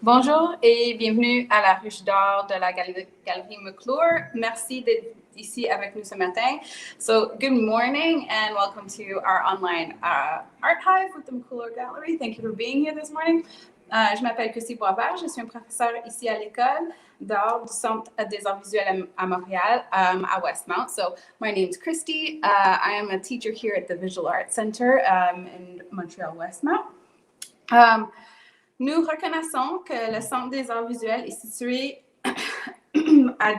Bonjour et bienvenue à la ruche d'or de la Galerie McClure. Merci d'être ici avec nous ce matin. So good morning and welcome to our online art hive with the McClure Gallery. Thank you for being here this morning. Je m'appelle Conseil, je suis un professeur ici à l'école d'art du Centre des arts visuels à Montréal, à Westmount. So my name is Christy. I am a teacher here at the Visual Arts Center in Montreal, Westmount. Nous reconnaissons que le Centre des arts visuels est situé à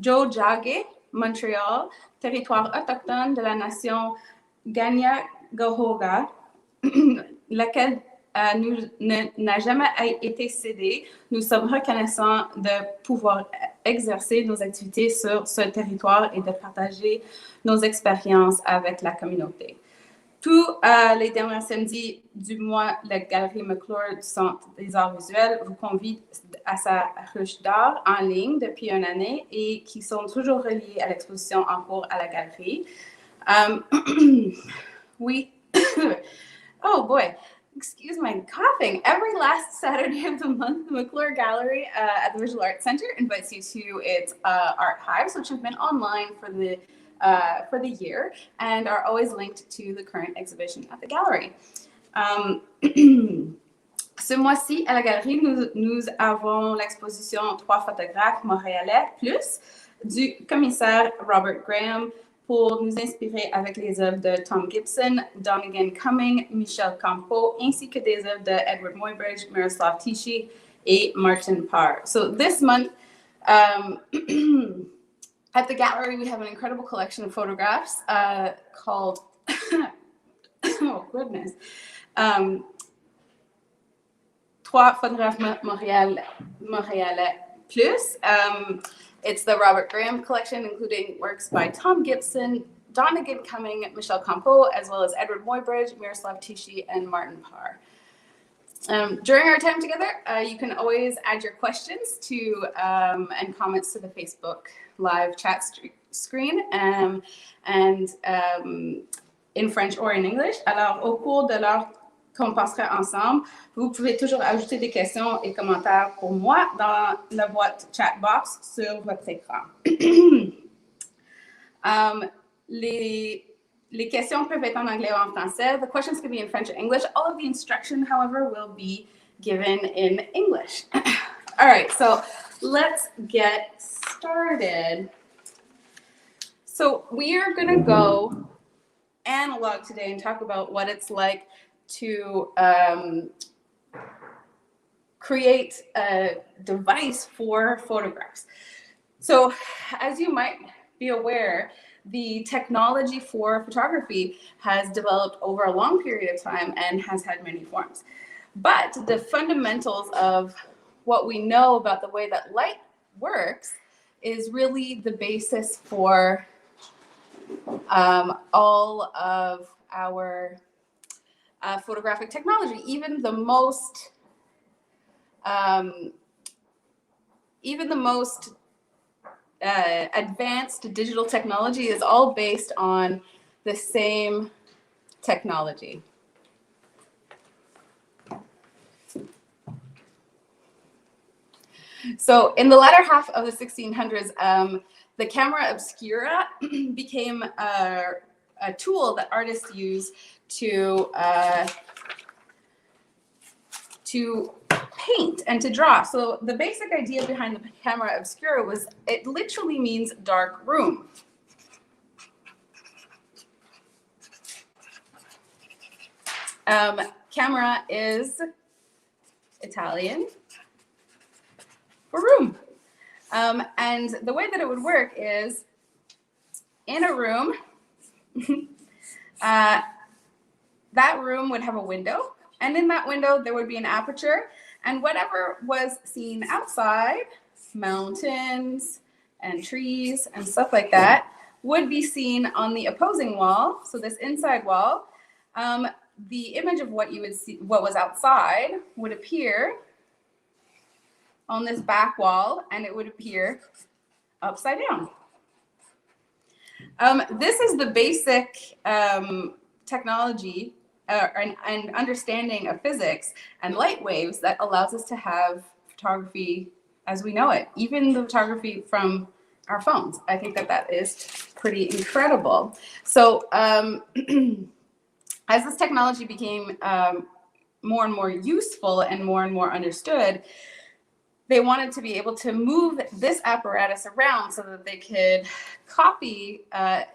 Tiohtià:ke, Montréal, territoire autochtone de la nation Kanien'kehá:ka, laquelle n'a jamais été cédée. Nous sommes reconnaissants de pouvoir exercer nos activités sur ce territoire et de partager nos expériences avec la communauté. Tous les derniers samedis du mois, la Galerie McClure du Centre des arts visuels vous convie à sa ruche d'art en ligne depuis une année et qui sont toujours reliés à l'exposition en cours à la galerie. Oh boy, excuse my coughing. Every last Saturday of the month, the McClure Gallery at the Visual Arts Center invites you to its art hives, which have been online for the year and are always linked to the current exhibition at the gallery. Ce mois-ci, à la galerie, nous avons l'exposition 3 photographes montréalais plus du commissaire Robert Graham pour nous inspirer avec les œuvres de Tom Gibson, Donegan Cumming, Michel Campo, ainsi que des œuvres de Edward Muybridge, Miroslav Tichy et Martin Parr. So this month, at the gallery, we have an incredible collection of photographs called, oh goodness, Trois photographes Montréalais plus. It's the Robert Graham collection, including works by Tom Gibson, Donegan Cumming, Michel Campo, as well as Edward Muybridge, Miroslav Tichy, and Martin Parr. During our time together, you can always add your questions to and comments to the Facebook live chat screen and in French or in English. Alors, au cours de l'heure qu'on passera ensemble, vous pouvez toujours ajouter des questions et commentaires pour moi dans la boîte chat box sur votre écran. Les questions peuvent être en anglais ou en français. The questions can be in French or English. All of the instruction, however, will be given in English. All right, so let's get started. So we are going to go analog today and talk about what it's like to create a device for photographs. So as you might be aware, the technology for photography has developed over a long period of time and has had many forms. But the fundamentals of what we know about the way that light works is really the basis for all of our photographic technology. Even the most advanced digital technology is all based on the same technology. So in the latter half of the 1600s, the Camera Obscura became a tool that artists use to paint and to draw. So the basic idea behind the Camera Obscura was it literally means dark room. Camera is Italian for room. And the way that it would work is in a room, that room would have a window, and in that window there would be an aperture, and whatever was seen outside, mountains and trees and stuff like that, would be seen on the opposing wall. So this inside wall, the image of what you would see, what was outside, would appear on this back wall, and it would appear upside down. This is the basic technology an understanding of physics and light waves that allows us to have photography as we know it, even the photography from our phones. I think that is pretty incredible. So as this technology became more and more useful and more understood, they wanted to be able to move this apparatus around so that they could copy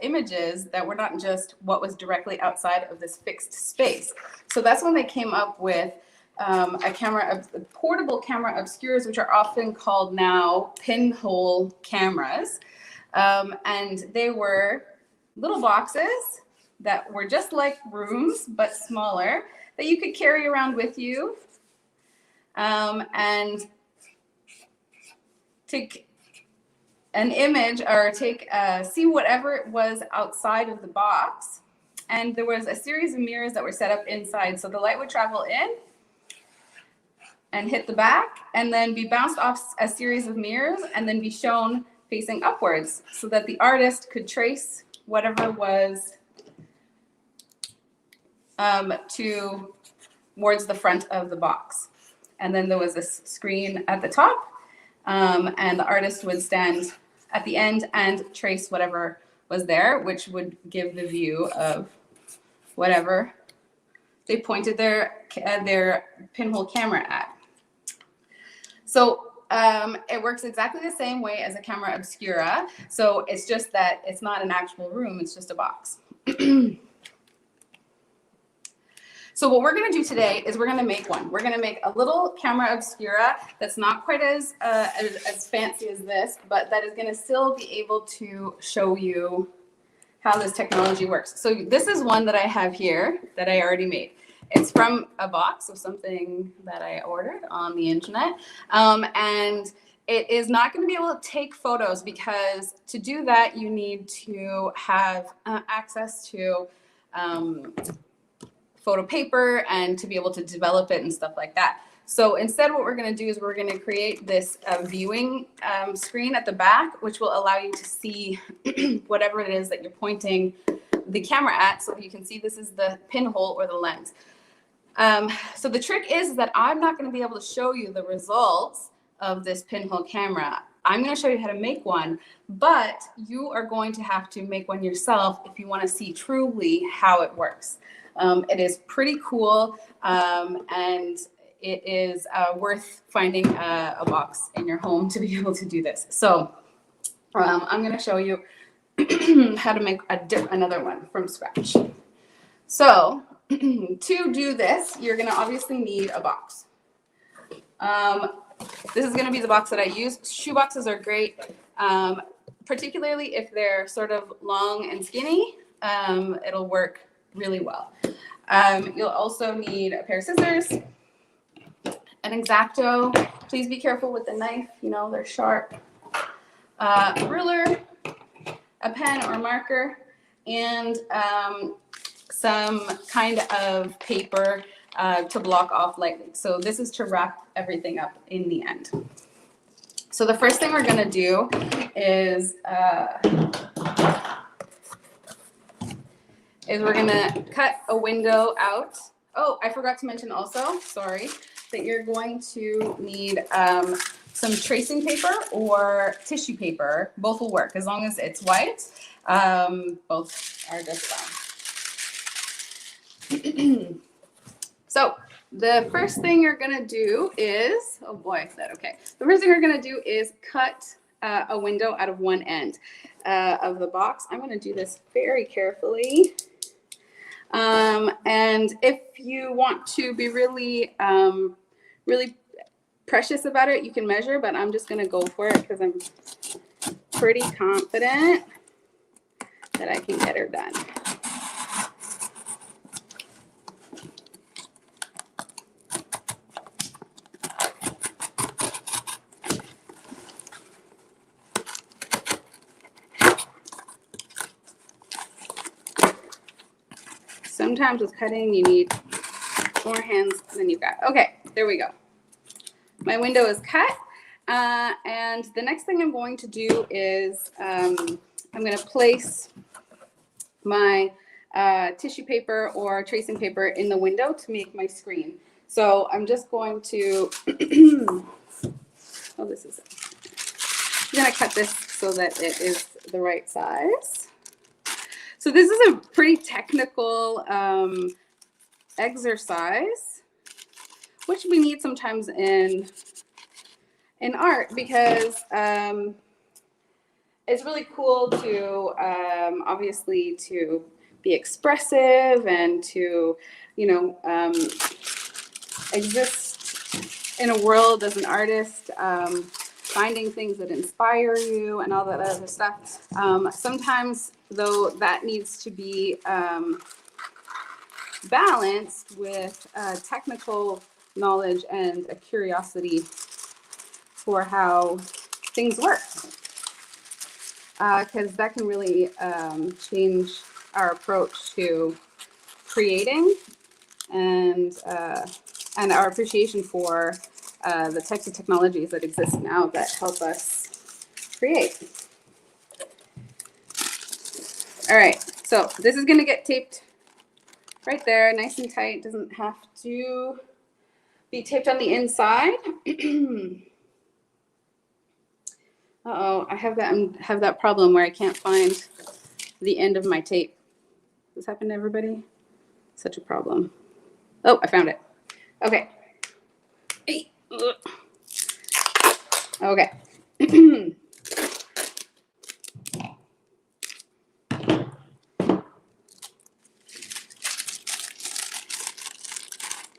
images that were not just what was directly outside of this fixed space. So that's when they came up with portable camera obscuras, which are often called now pinhole cameras. And they were little boxes that were just like rooms, but smaller, that you could carry around with you. And take an image or see whatever was outside of the box. And there was a series of mirrors that were set up inside. So the light would travel in and hit the back and then be bounced off a series of mirrors and then be shown facing upwards so that the artist could trace whatever was towards the front of the box. And then there was this screen at the top. And the artist would stand at the end and trace whatever was there, which would give the view of whatever they pointed their pinhole camera at. So it works exactly the same way as a camera obscura. So it's just that it's not an actual room, it's just a box. So what we're going to do today is we're going to make one. We're going to make a little camera obscura that's not quite as fancy as this, but that is going to still be able to show you how this technology works. So this is one that I have here that I already made. It's from a box of something that I ordered on the internet. And it is not going to be able to take photos because to do that, you need to have access to photo paper and to be able to develop it and stuff like that. So instead what we're going to do is we're going to create this viewing screen at the back, which will allow you to see whatever it is that you're pointing the camera at. So you can see this is the pinhole or the lens. So the trick is that I'm not going to be able to show you the results of this pinhole camera. I'm going to show you how to make one, but you are going to have to make one yourself if you want to see truly how it works. It is pretty cool, and it is worth finding a box in your home to be able to do this. So I'm going to show you how to make another one from scratch. So to do this, you're going to obviously need a box. This is going to be the box that I use. Shoe boxes are great, particularly if they're sort of long and skinny. It'll work really well. You'll also need a pair of scissors, an X-Acto. Please be careful with the knife, you know, they're sharp. A ruler, a pen or marker, and some kind of paper to block off lightly. So this is to wrap everything up in the end. So the first thing we're going to do is we're going to cut a window out. Oh, I forgot to mention also, sorry, that you're going to need some tracing paper or tissue paper. Both will work as long as it's white. Both are just fine. So the first thing you're going to do is, oh boy, is that okay? The first thing you're going to do is cut a window out of one end of the box. I'm going to do this very carefully. And if you want to be really, really precious about it, you can measure, but I'm just going to go for it because I'm pretty confident that I can get her done. Sometimes with cutting, you need more hands than you've got. Okay, there we go. My window is cut. And the next thing I'm going to do is I'm going to place my tissue paper or tracing paper in the window to make my screen. So I'm just going to, oh, this is, I'm going to cut this so that it is the right size. So this is a pretty technical exercise, which we need sometimes in art, because it's really cool to obviously to be expressive and to, you know, exist in a world as an artist, finding things that inspire you and all that other stuff. Sometimes, though, that needs to be balanced with technical knowledge and a curiosity for how things work, because that can really change our approach to creating and our appreciation for the types of technologies that exist now that help us create. All right, so this is going to get taped right there, nice and tight. Doesn't have to be taped on the inside. Uh-oh, I have that problem where I can't find the end of my tape. Does this happen to everybody? Such a problem. Oh, I found it. Okay. Okay.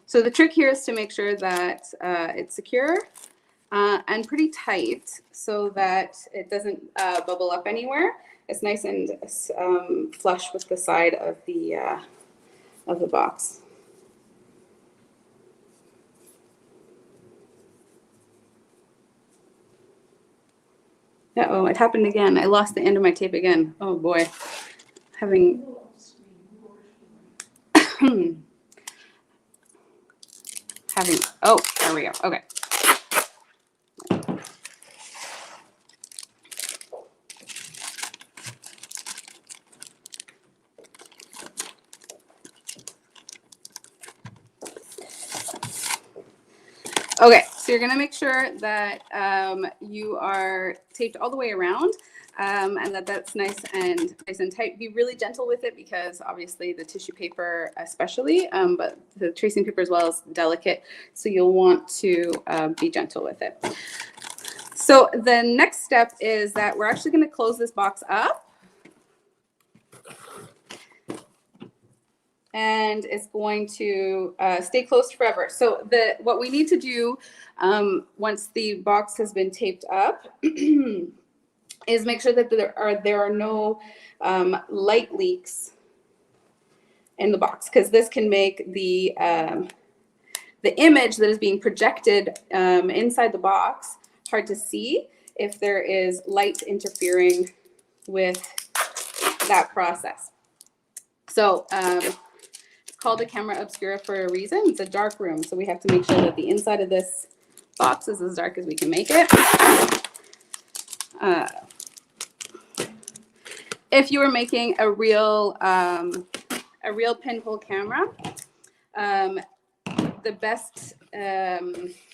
So the trick here is to make sure that it's secure and pretty tight so that it doesn't bubble up anywhere. It's nice and flush with the side of the box. Uh-oh, it happened again. I lost the end of my tape again. Oh boy. Oh, there we go. Okay. Okay, so you're gonna make sure that you are taped all the way around and that's nice and tight. Be really gentle with it because obviously the tissue paper especially, but the tracing paper as well is delicate. So you'll want to be gentle with it. So the next step is that we're actually gonna close this box up. And it's going to stay closed forever. So what we need to do once the box has been taped up is make sure that there are no light leaks in the box, because this can make the image that is being projected inside the box hard to see if there is light interfering with that process. So called a Camera Obscura for a reason. It's a dark room, so we have to make sure that the inside of this box is as dark as we can make it. If you were making a real pinhole camera, the best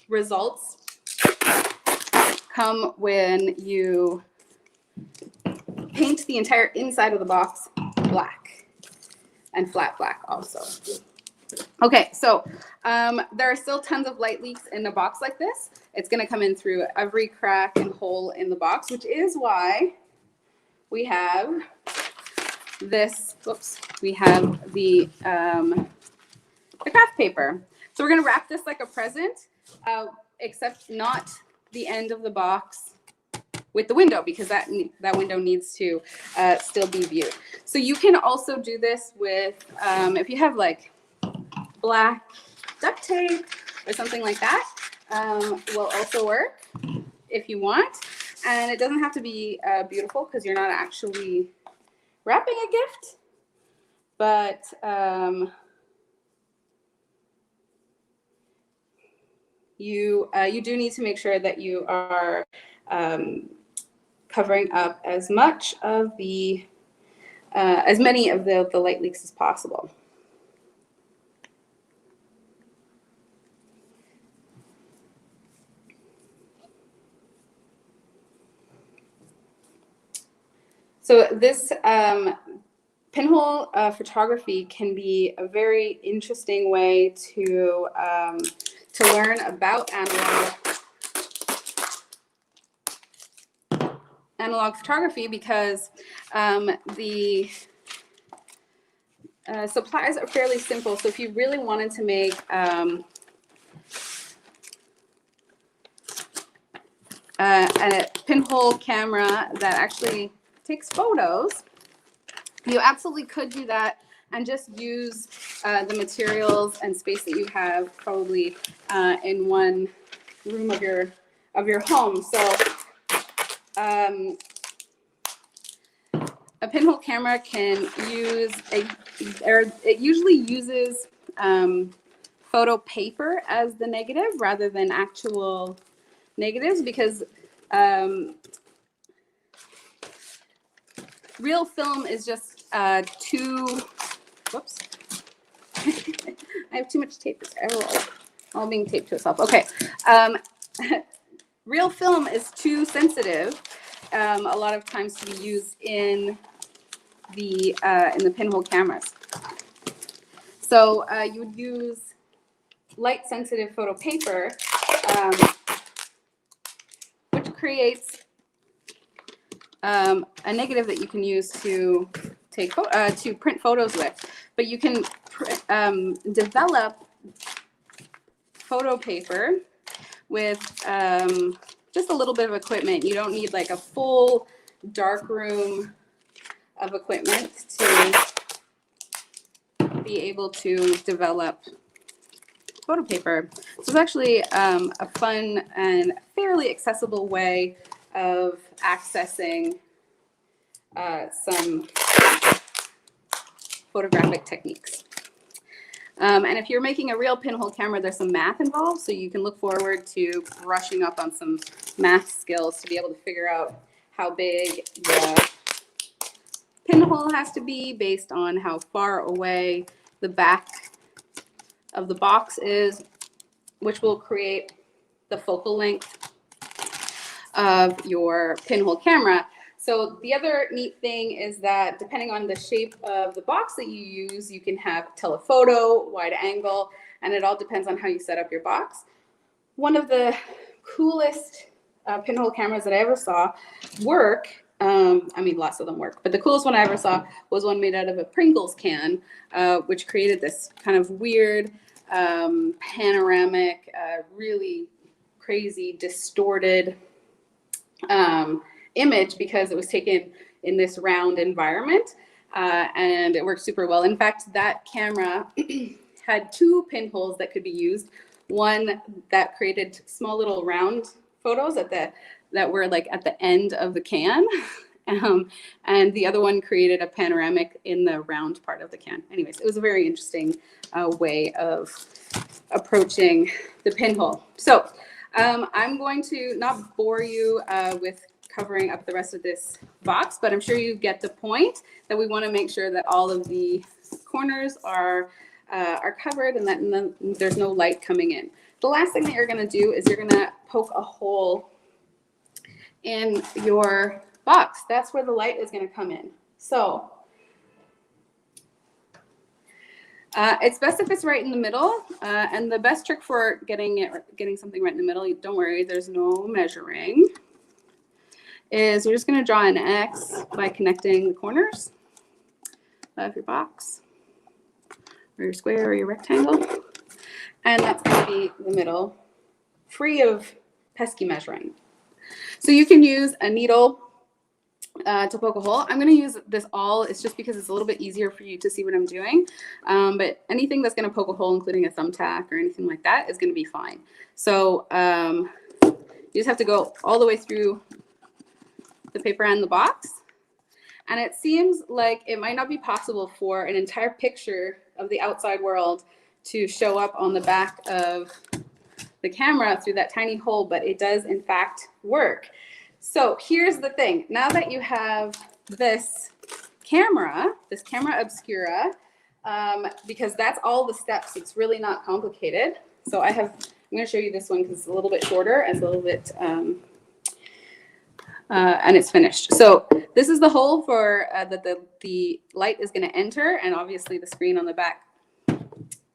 results come when you paint the entire inside of the box black. And flat black also. Okay, so there are still tons of light leaks in a box like this. It's gonna come in through every crack and hole in the box, which is why we have this, we have the craft paper. So we're gonna wrap this like a present, except not the end of the box with the window, because that window needs to still be viewed. So you can also do this with, if you have like black duct tape or something like that, will also work if you want. And it doesn't have to be beautiful because you're not actually wrapping a gift, but you do need to make sure that you are covering up as much of the as many of the light leaks as possible. So this pinhole photography can be a very interesting way to learn about analog photography, because the supplies are fairly simple. So if you really wanted to make a pinhole camera that actually takes photos, you absolutely could do that and just use the materials and space that you have probably in one room of your home. So a pinhole camera can use it usually uses photo paper as the negative rather than actual negatives, because real film is just whoops. I have too much tape. All being taped to itself. Okay. Real film is too sensitive a lot of times to be used in the pinhole cameras. So you would use light sensitive photo paper, which creates a negative that you can use to take to print photos with. But you can develop photo paper with just a little bit of equipment. You don't need like a full dark room of equipment to be able to develop photo paper. So it's actually a fun and fairly accessible way of accessing some photographic techniques. And if you're making a real pinhole camera, there's some math involved, so you can look forward to brushing up on some math skills to be able to figure out how big the pinhole has to be based on how far away the back of the box is, which will create the focal length of your pinhole camera. So the other neat thing is that depending on the shape of the box that you use, you can have telephoto, wide angle, and it all depends on how you set up your box. One of the coolest pinhole cameras that I ever saw work, I mean, lots of them work, but the coolest one I ever saw was one made out of a Pringles can, which created this kind of weird panoramic, really crazy, distorted image, because it was taken in this round environment, and it worked super well. In fact, that camera had two pinholes that could be used. One that created small little round photos that were like at the end of the can, and the other one created a panoramic in the round part of the can. Anyways, it was a very interesting way of approaching the pinhole. So I'm going to not bore you with covering up the rest of this box, but I'm sure you get the point that we want to make sure that all of the corners are covered and that there's no light coming in. The last thing that you're going to do is you're going to poke a hole in your box. That's where the light is going to come in. So it's best if it's right in the middle, and the best trick for getting something right in the middle, don't worry, there's no measuring, is you're just going to draw an X by connecting the corners of your box, or your square, or your rectangle, and that's going to be the middle, free of pesky measuring. So you can use a needle to poke a hole. I'm going to use this awl. It's just because it's a little bit easier for you to see what I'm doing. But anything that's going to poke a hole, including a thumbtack or anything like that, is going to be fine. So you just have to go all the way through the paper and the box. And it seems like it might not be possible for an entire picture of the outside world to show up on the back of the camera through that tiny hole, but it does in fact work. So here's the thing. Now that you have this camera, this Camera Obscura, because that's all the steps. It's really not complicated. So I'm going to show you this one because it's a little bit shorter and it's a little bit, and it's finished. So this is the hole for that the light is going to enter, and obviously the screen on the back.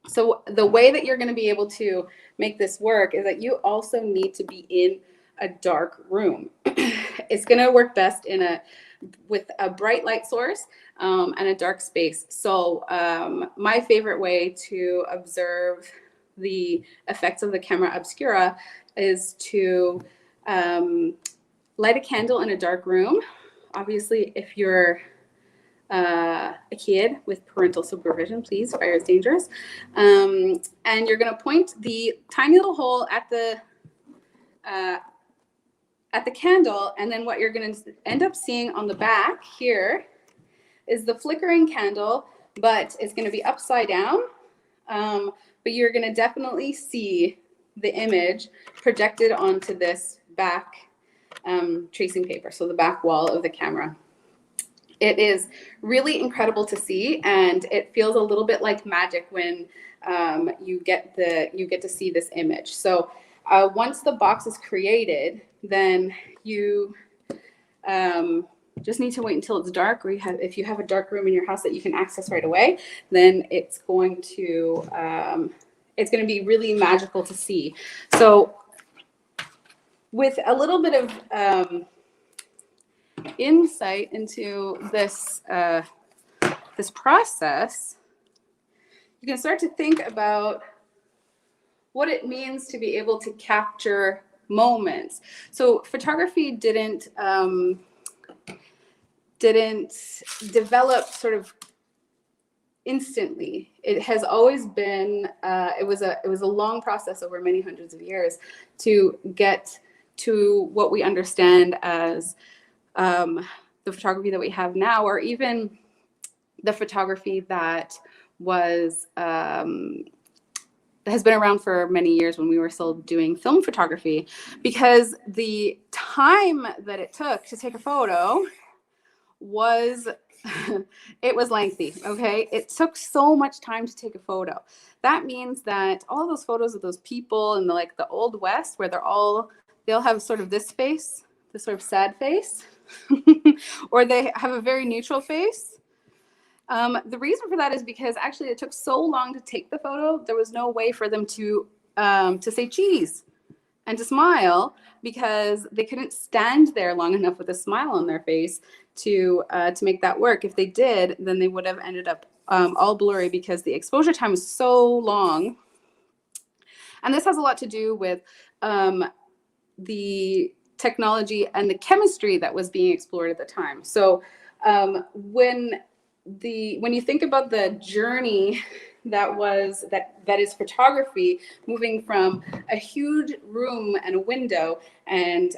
So the way that you're going to be able to make this work is that you also need to be in a dark room. It's going to work best with a bright light source and a dark space. So my favorite way to observe the effects of the Camera Obscura is to light a candle in a dark room. Obviously, if you're a kid with parental supervision, please, fire is dangerous. And you're going to point the tiny little hole at the candle, and then what you're going to end up seeing on the back here is the flickering candle, but it's going to be upside down. But you're going to definitely see the image projected onto this back tracing paper, so the back wall of the camera. It is really incredible to see, and it feels a little bit like magic when you get to see this image. So once the box is created, then you just need to wait until it's dark, or if you have a dark room in your house that you can access right away, then it's going to be really magical to see. So with a little bit of insight into this this process, you can start to think about what it means to be able to capture moments. So photography didn't develop sort of instantly. It has always been it was a long process over many hundreds of years to get to what we understand as the photography that we have now, or even the photography that has been around for many years when we were still doing film photography, because the time that it took to take a photo was it was lengthy. Okay, it took so much time to take a photo. That means that all those photos of those people in the Old West, where they'll have sort of this face, this sort of sad face, or they have a very neutral face. The reason for that is because actually it took so long to take the photo, there was no way for them to say cheese and to smile, because they couldn't stand there long enough with a smile on their face to make that work. If they did, then they would have ended up all blurry because the exposure time was so long. And this has a lot to do with the technology and the chemistry that was being explored at the time. So when you think about the journey that is photography, moving from a huge room and a window and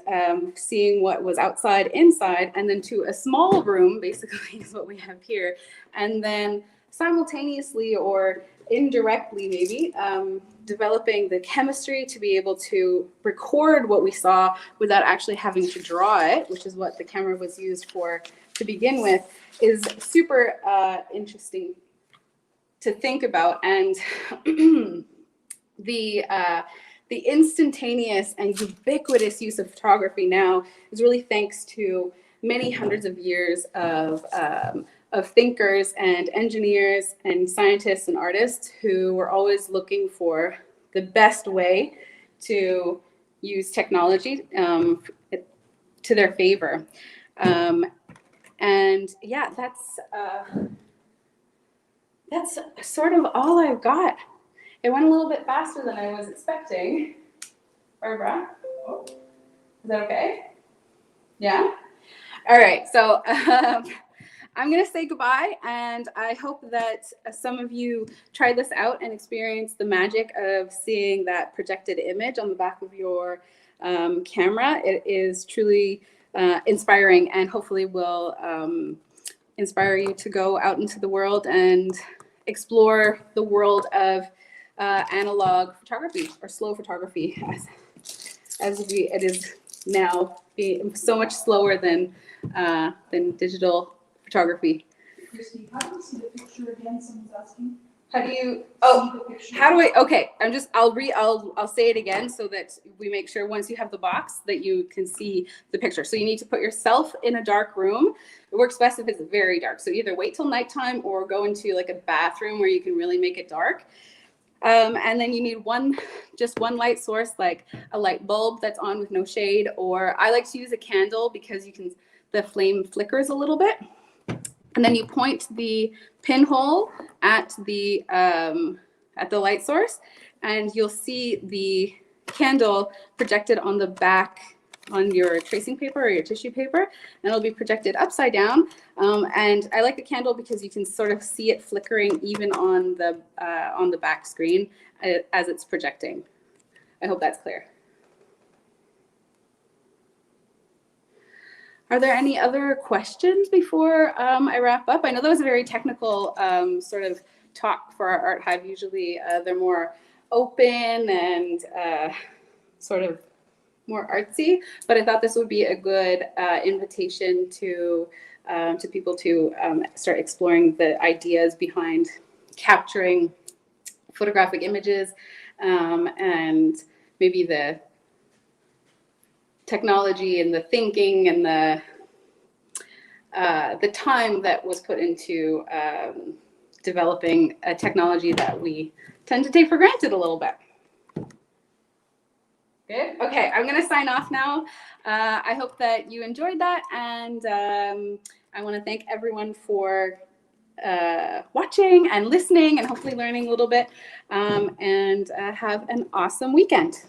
seeing what was outside, inside, and then to a small room, basically is what we have here, and then simultaneously or indirectly maybe developing the chemistry to be able to record what we saw without actually having to draw it, which is what the camera was used for to begin with, is super interesting to think about. And the instantaneous and ubiquitous use of photography now is really thanks to many hundreds of years of thinkers and engineers and scientists and artists who were always looking for the best way to use technology to their favor. And yeah, that's sort of all I've got. It went a little bit faster than I was expecting. Barbara, is that okay? Yeah? All right, so I'm going to say goodbye, and I hope that some of you try this out and experience the magic of seeing that projected image on the back of your camera. It is truly inspiring, and hopefully will inspire you to go out into the world and explore the world of analog photography, or slow photography, as it is now being so much slower than digital photography. Christy, how do you see the picture again? Someone's asking. How do you, okay, I'll say it again so that we make sure once you have the box that you can see the picture. So you need to put yourself in a dark room. It works best if it's very dark. So either wait till nighttime or go into like a bathroom where you can really make it dark. And then you need just one light source, like a light bulb that's on with no shade, or I like to use a candle because the flame flickers a little bit. And then you point the pinhole at the light source, and you'll see the candle projected on the back on your tracing paper or your tissue paper, and it'll be projected upside down. And I like the candle because you can sort of see it flickering even on the back screen as it's projecting. I hope that's clear. Are there any other questions before I wrap up? I know that was a very technical sort of talk for our Art Hive. Usually they're more open and sort of more artsy, but I thought this would be a good invitation to people to start exploring the ideas behind capturing photographic images and maybe the technology and the thinking and the time that was put into developing a technology that we tend to take for granted a little bit. Good. Okay, I'm going to sign off now. I hope that you enjoyed that, and I want to thank everyone for watching and listening and hopefully learning a little bit, and have an awesome weekend.